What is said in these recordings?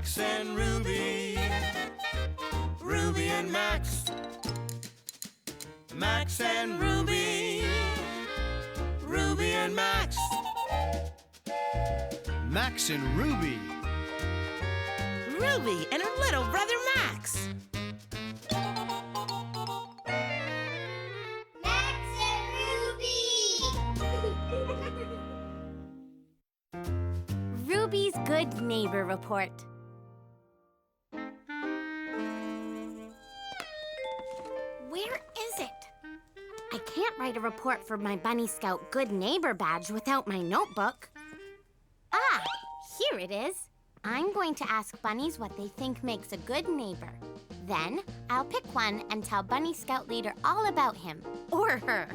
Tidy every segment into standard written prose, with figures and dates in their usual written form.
Max and Ruby. Ruby and Max. Max and Ruby. Ruby and Max. Max and Ruby. Ruby and her little brother Max. Max and Ruby! Ruby's Good Neighbor Report. Where is it? I can't write a report for my Bunny Scout Good Neighbor Badge without my notebook. Ah, here it is. I'm going to ask bunnies what they think makes a good neighbor. Then I'll pick one and tell Bunny Scout leader all about him or her.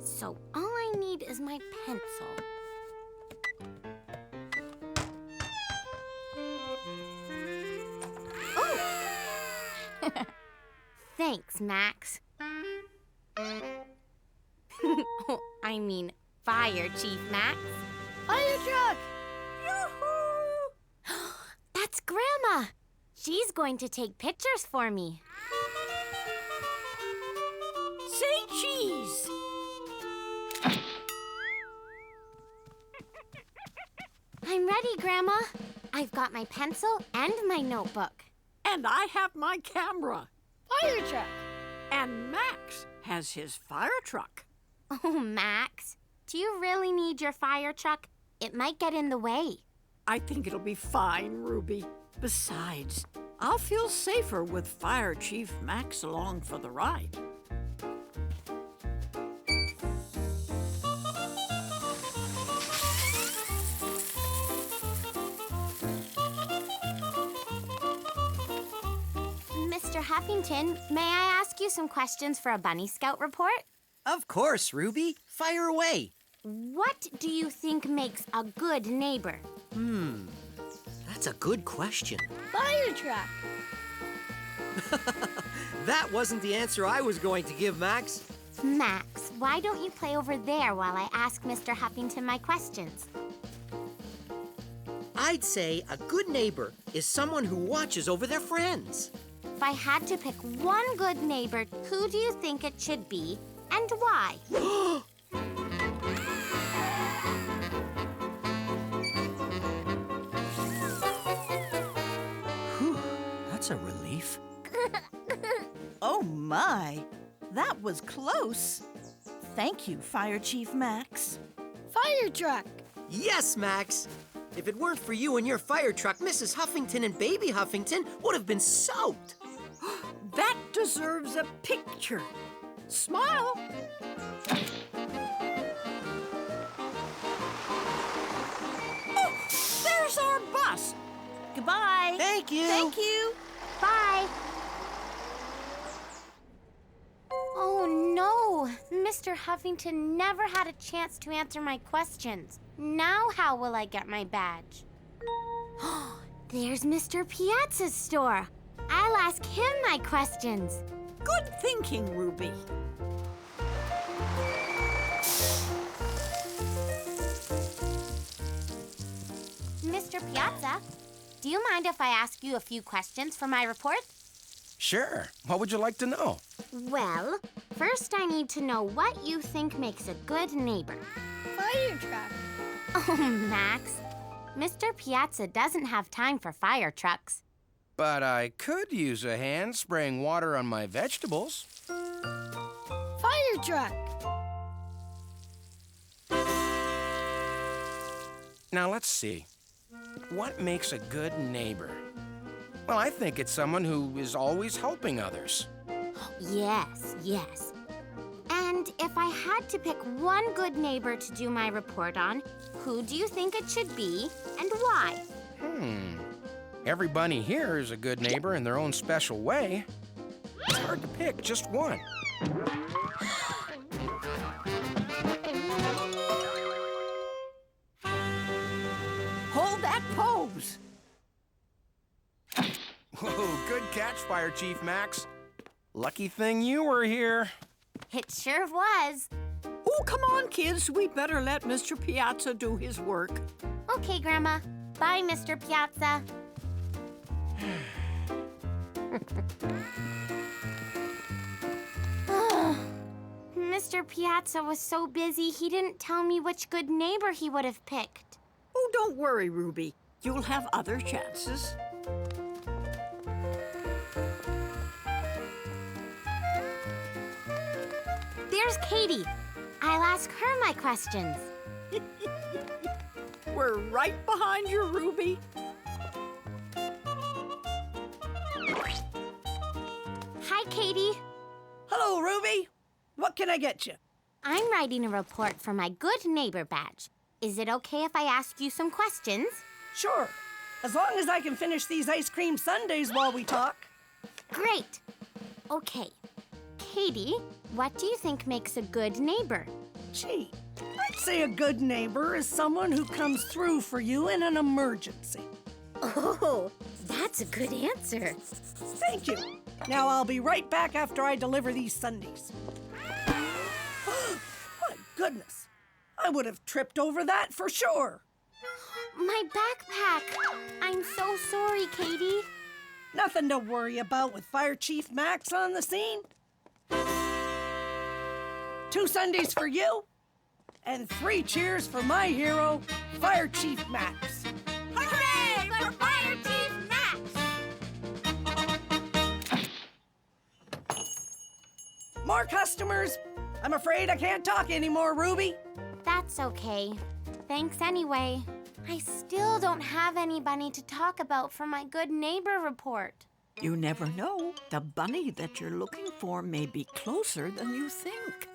So all I need is my pencil. Oh! Thanks, Max. Oh, I mean, Fire Chief Max. Fire truck! Yoo-hoo! That's Grandma. She's going to take pictures for me. Say cheese! I'm ready, Grandma. I've got my pencil and my notebook. And I have my camera. Fire truck! And Max has his fire truck. Oh, Max, do you really need your fire truck? It might get in the way. I think it'll be fine, Ruby. Besides, I'll feel safer with Fire Chief Max along for the ride. Mr. Huffington, may I ask you some questions for a Bunny Scout report? Of course, Ruby. Fire away. What do you think makes a good neighbor? That's a good question. Fire truck! That wasn't the answer I was going to give, Max. Max, why don't you play over there while I ask Mr. Huffington my questions? I'd say a good neighbor is someone who watches over their friends. If I had to pick one good neighbor, who do you think it should be and why? Whew, that's a relief. Oh my, that was close. Thank you, Fire Chief Max. Fire truck! Yes, Max. If it weren't for you and your fire truck, Mrs. Huffington and Baby Huffington would have been soaked. That deserves a picture. Smile. Oh, there's our bus. Goodbye. Thank you. Thank you. Bye. Oh no, Mr. Huffington never had a chance to answer my questions. Now how will I get my badge? There's Mr. Piazza's store. I'll ask him my questions. Good thinking, Ruby. Mr. Piazza, do you mind if I ask you a few questions for my report? Sure. What would you like to know? Well, first I need to know what you think makes a good neighbor. Fire truck! Oh, Max, Mr. Piazza doesn't have time for fire trucks. But I could use a hand spraying water on my vegetables. Fire truck! Now, let's see. What makes a good neighbor? Well, I think it's someone who is always helping others. Yes, yes. And if I had to pick one good neighbor to do my report on, who do you think it should be and why? Every bunny here is a good neighbor in their own special way. It's hard to pick just one. Hold that pose. Whoa, good catch, Fire Chief Max. Lucky thing you were here. It sure was. Oh, come on, kids. We better let Mr. Piazza do his work. Okay, Grandma. Bye, Mr. Piazza. Mr. Piazza was so busy, he didn't tell me which good neighbor he would have picked. Oh, don't worry, Ruby. You'll have other chances. There's Katie. I'll ask her my questions. We're right behind you, Ruby. Hi, Katie. Hello, Ruby. What can I get you? I'm writing a report for my Good Neighbor Badge. Is it okay if I ask you some questions? Sure. As long as I can finish these ice cream sundaes while we talk. Great. Okay. Katie, what do you think makes a good neighbor? Gee, I'd say a good neighbor is someone who comes through for you in an emergency. Oh, that's a good answer. Thank you. Now I'll be right back after I deliver these sundaes. My goodness. I would have tripped over that for sure. My backpack. I'm so sorry, Katie. Nothing to worry about with Fire Chief Max on the scene. 2 sundaes for you, and 3 cheers for my hero, Fire Chief Max. Hooray for Fire Chief Max! More customers? I'm afraid I can't talk anymore, Ruby. That's okay. Thanks anyway. I still don't have anybody to talk about for my good neighbor report. You never know. The bunny that you're looking for may be closer than you think.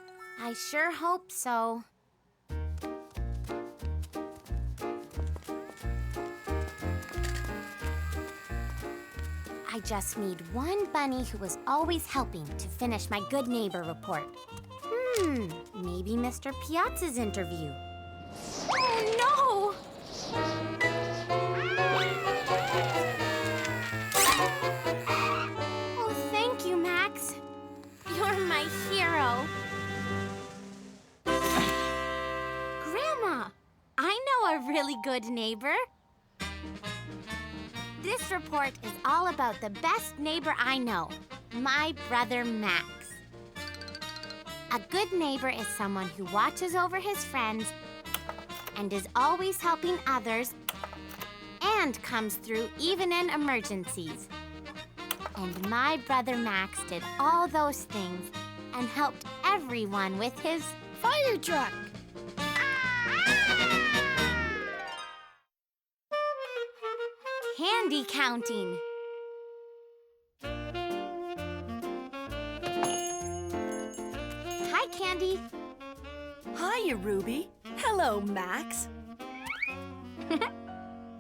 I sure hope so. I just need one bunny who is always helping to finish my good neighbor report. Maybe Mr. Piazza's interview. Oh, no! Oh, thank you, Max. You're my hero. Grandma, I know a really good neighbor. This report is all about the best neighbor I know, my brother Max. A good neighbor is someone who watches over his friends and is always helping others and comes through even in emergencies. And my brother Max did all those things and helped everyone with his Fire truck. candy counting. Hi, Candi. Hiya, Ruby. Hello, Max.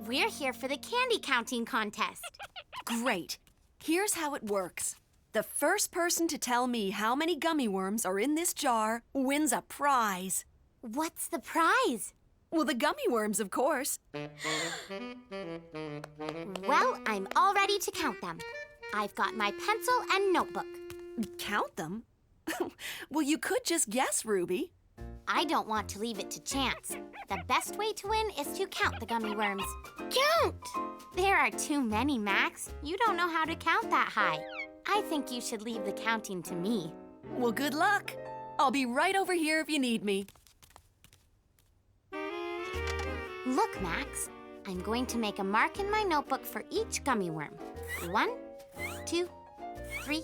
We're here for the candy counting contest. Great. Here's how it works. The first person to tell me how many gummy worms are in this jar wins a prize. What's the prize? Well, the gummy worms, of course. Well, I'm all ready to count them. I've got my pencil and notebook. Count them? Well, you could just guess, Ruby. I don't want to leave it to chance. The best way to win is to count the gummy worms. Count! There are too many, Max. You don't know how to count that high. I think you should leave the counting to me. Well, good luck. I'll be right over here if you need me. Look, Max. I'm going to make a mark in my notebook for each gummy worm. 1, 2, 3,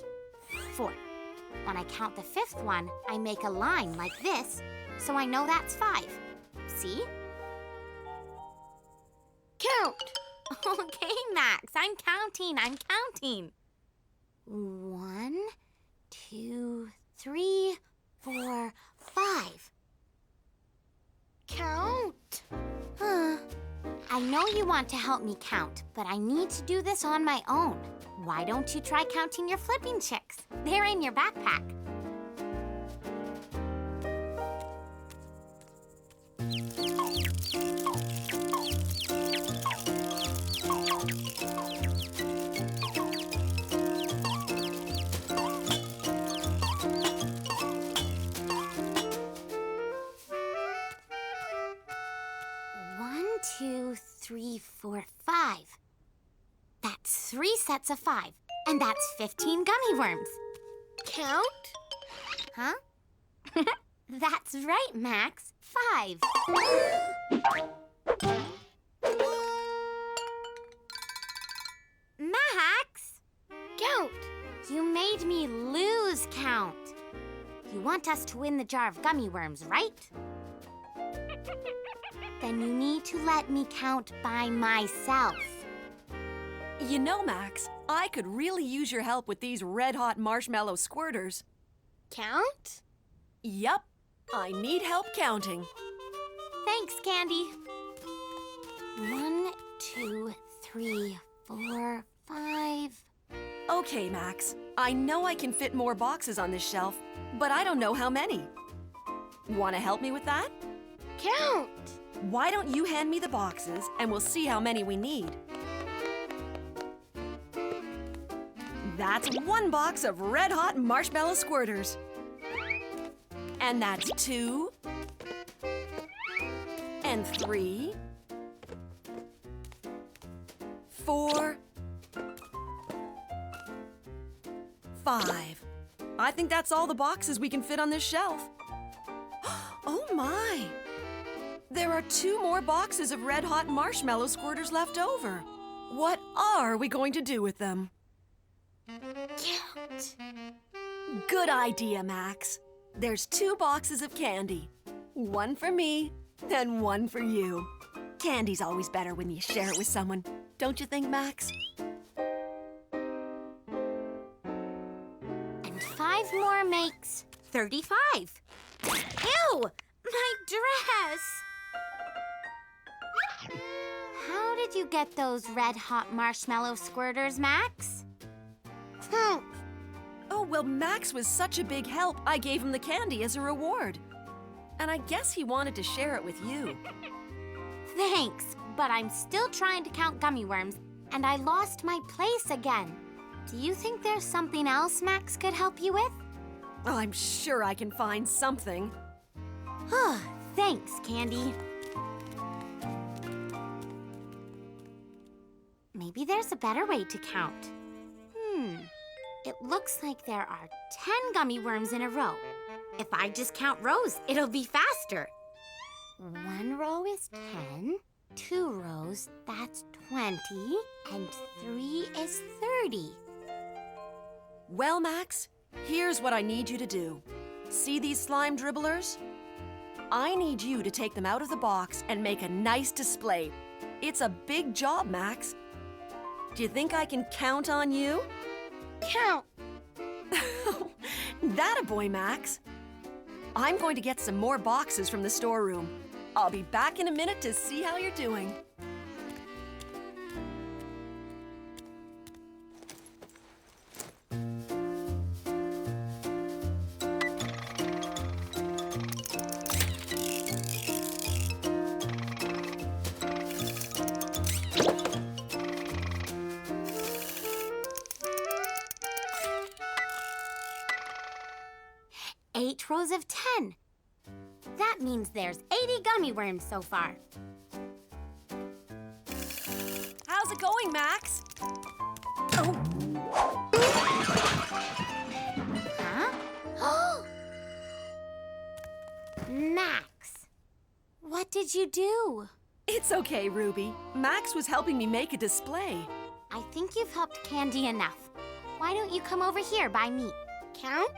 4. When I count the 5th one, I make a line like this, so I know that's 5. See? Count! Okay, Max, I'm counting. 1, 2, 3, 4, 5. Count! I know you want to help me count, but I need to do this on my own. Why don't you try counting your flipping chicks? They're in your backpack. One, 2, 3, 4, 5. That's 3 sets of 5, and that's 15 gummy worms. Count? Huh? That's right, Max. 5. Max! Count. You made me lose count. You want us to win the jar of gummy worms, right? Then you need to let me count by myself. You know, Max, I could really use your help with these red-hot marshmallow squirters. Count? Yup, I need help counting. Thanks, Candi. 1, 2, 3, 4, 5. Okay, Max, I know I can fit more boxes on this shelf, but I don't know how many. Want to help me with that? Count. Why don't you hand me the boxes and we'll see how many we need. That's 1 box of red-hot marshmallow squirters. And that's 2, and 3, 4, 5. I think that's all the boxes we can fit on this shelf. Oh my! There are 2 more boxes of red-hot marshmallow squirters left over. What are we going to do with them? Count. Good idea, Max. There's 2 boxes of candy. 1 for me, and 1 for you. Candy's always better when you share it with someone. Don't you think, Max? And 5 more makes 35. Ew! My dress! How did you get those red-hot marshmallow squirters, Max? Count. Oh, well, Max was such a big help, I gave him the candy as a reward. And I guess he wanted to share it with you. Thanks, but I'm still trying to count gummy worms, and I lost my place again. Do you think there's something else Max could help you with? Oh, I'm sure I can find something. Thanks, Candi. Maybe there's a better way to count. It looks like there are 10 gummy worms in a row. If I just count rows, it'll be faster. 1 row is 10, 2 rows, that's 20, and 3 is 30. Well, Max, here's what I need you to do. See these slime dribblers? I need you to take them out of the box and make a nice display. It's a big job, Max. Do you think I can count on you? Count. That-a-boy, Max. I'm going to get some more boxes from the storeroom. I'll be back in a minute to see how you're doing. Eight rows of 10. That means there's 80 gummy worms so far. How's it going, Max? Huh? Max, what did you do? It's okay, Ruby. Max was helping me make a display. I think you've helped Candi enough. Why don't you come over here by me? Count?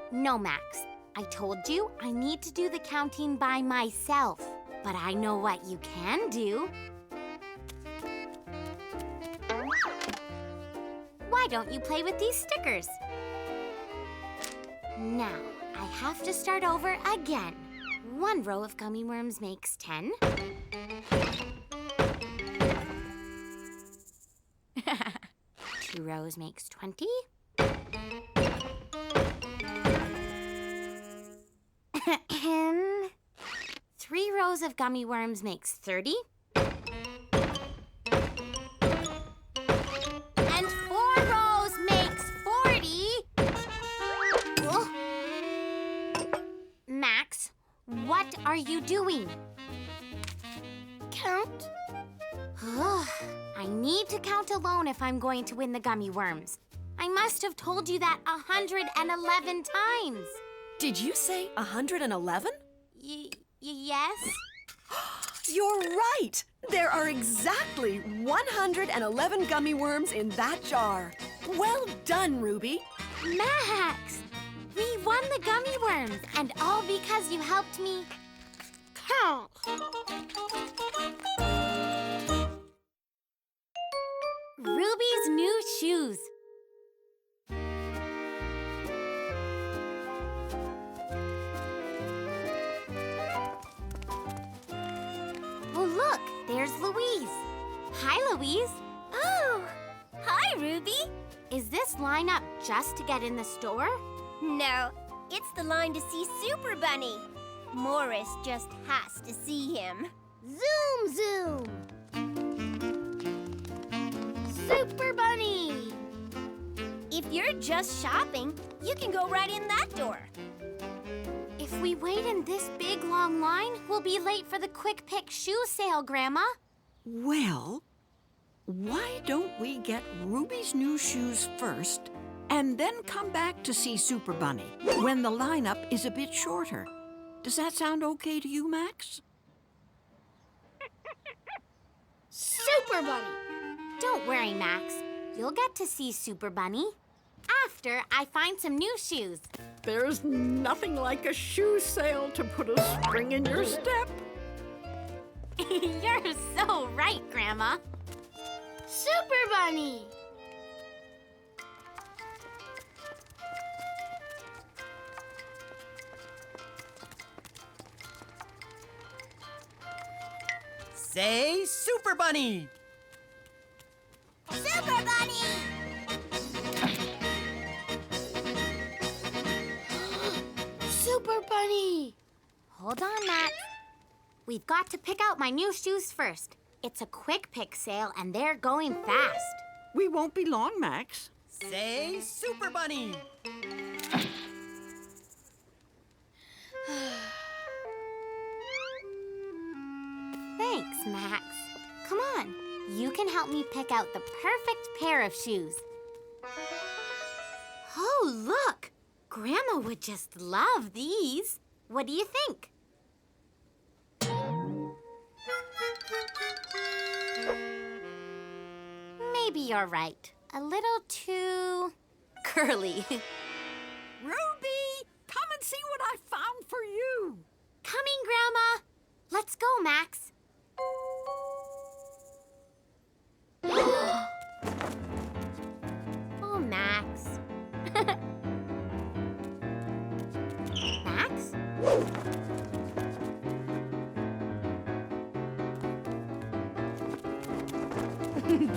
No, Max. I told you I need to do the counting by myself. But I know what you can do. Why don't you play with these stickers? Now, I have to start over again. 1 row of gummy worms makes 10. 2 rows makes 20. 3 rows of gummy worms makes 30. And 4 rows makes 40. Oh. Max, what are you doing? Count? I need to count alone if I'm going to win the gummy worms. I must have told you that 111 times. Did you say 111? Yes? You're right! There are exactly 111 gummy worms in that jar. Well done, Ruby. Max! We won the gummy worms, and all because you helped me count. Ruby's new shoes. Oh, look, there's Louise. Hi, Louise. Oh, hi, Ruby. Is this line up just to get in the store? No, it's the line to see Super Bunny. Morris just has to see him. Zoom, zoom. Super Bunny! If you're just shopping, you can go right in that door. If we wait in this big, long line, we'll be late for the quick pick shoe sale, Grandma. Well, why don't we get Ruby's new shoes first and then come back to see Super Bunny when the lineup is a bit shorter? Does that sound okay to you, Max? Super Bunny. Don't worry, Max. You'll get to see Super Bunny after I find some new shoes. There's nothing like a shoe sale to put a spring in your step. You're so right, Grandma. Super Bunny. Say Super Bunny! Super Bunny! Super Bunny. Hold on, Max. We've got to pick out my new shoes first. It's a quick pick sale, and they're going fast. We won't be long, Max. Say Super Bunny! Thanks, Max. Come on. You can help me pick out the perfect pair of shoes. Oh, look! Grandma would just love these. What do you think? Maybe you're right. A little too curly. Ruby, come and see what I found for you. Coming, Grandma. Let's go, Max. Oh, Max. Max?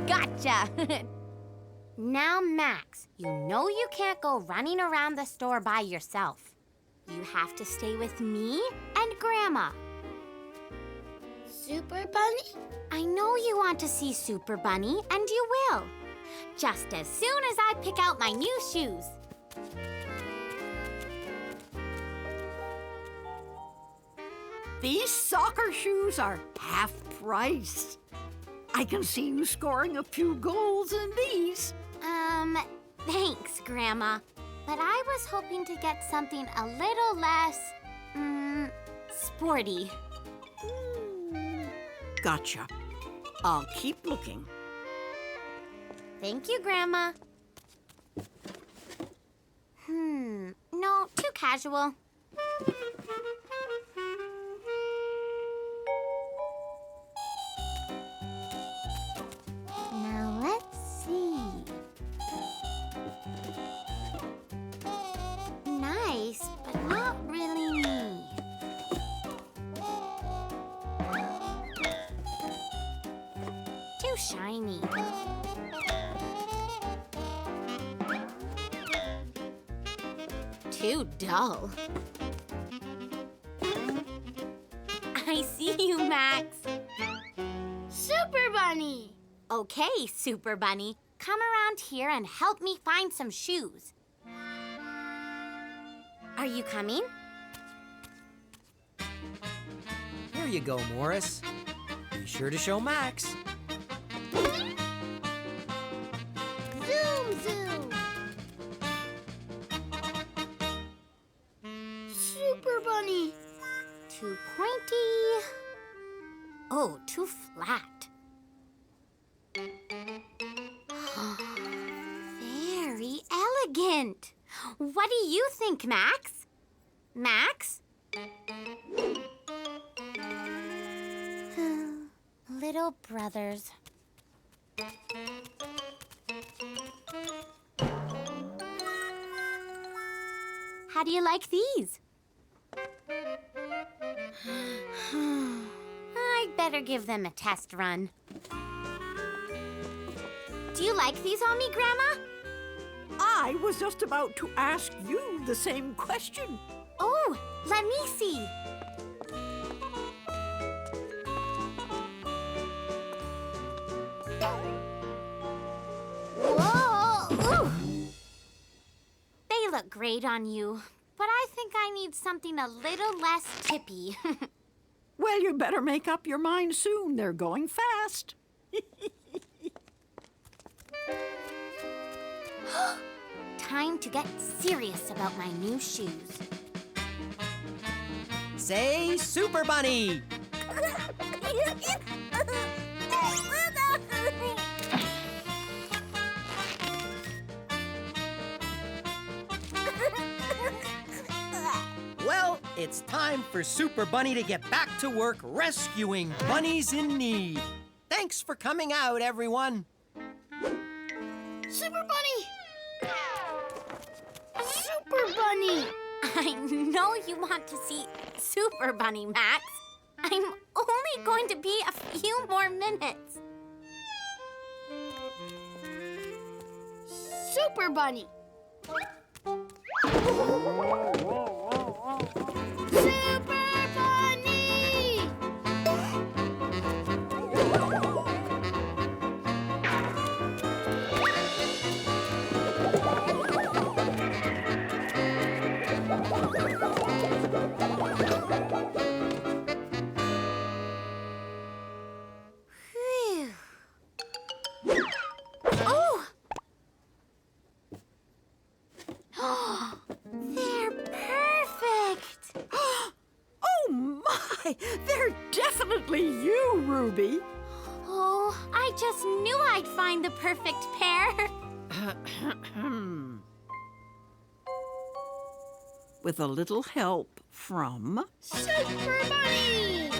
Gotcha! Now, Max, you know you can't go running around the store by yourself. You have to stay with me and Grandma. Super Bunny? I know you want to see Super Bunny, and you will. Just as soon as I pick out my new shoes. These soccer shoes are half price. I can see you scoring a few goals in these. Thanks, Grandma. But I was hoping to get something a little less, sporty. Gotcha. I'll keep looking. Thank you, Grandma. No, too casual. Now, let's see. Nice, but not really me. Too shiny. Too dull. I see you, Max. Super Bunny. Okay, Super Bunny. Come around here and help me find some shoes. Are you coming? Here you go, Morris. Be sure to show Max. Zoom, zoom. Super Bunny. Too pointy. Oh, too flat. Very elegant. What do you think, Max? Max? Little brothers. How do you like these? I'd better give them a test run. Do you like these on me, Grandma? I was just about to ask you the same question. Oh, let me see. Whoa! Ooh. They look great on you, but I think I need something a little less tippy. Well, you better make up your mind soon. They're going fast. Time to get serious about my new shoes. Say Super Bunny! Well, it's time for Super Bunny to get back to work rescuing bunnies in need. Thanks for coming out, everyone. Super Bunny! Super Bunny! I know you want to see Super Bunny, Max. I'm only going to be a few more minutes. Super Bunny! Super Bunny! Phew. Oh! They're perfect! Oh, my! They're definitely you, Ruby. Oh, I just knew I'd find the perfect pair. With a little help from... Super Bunny!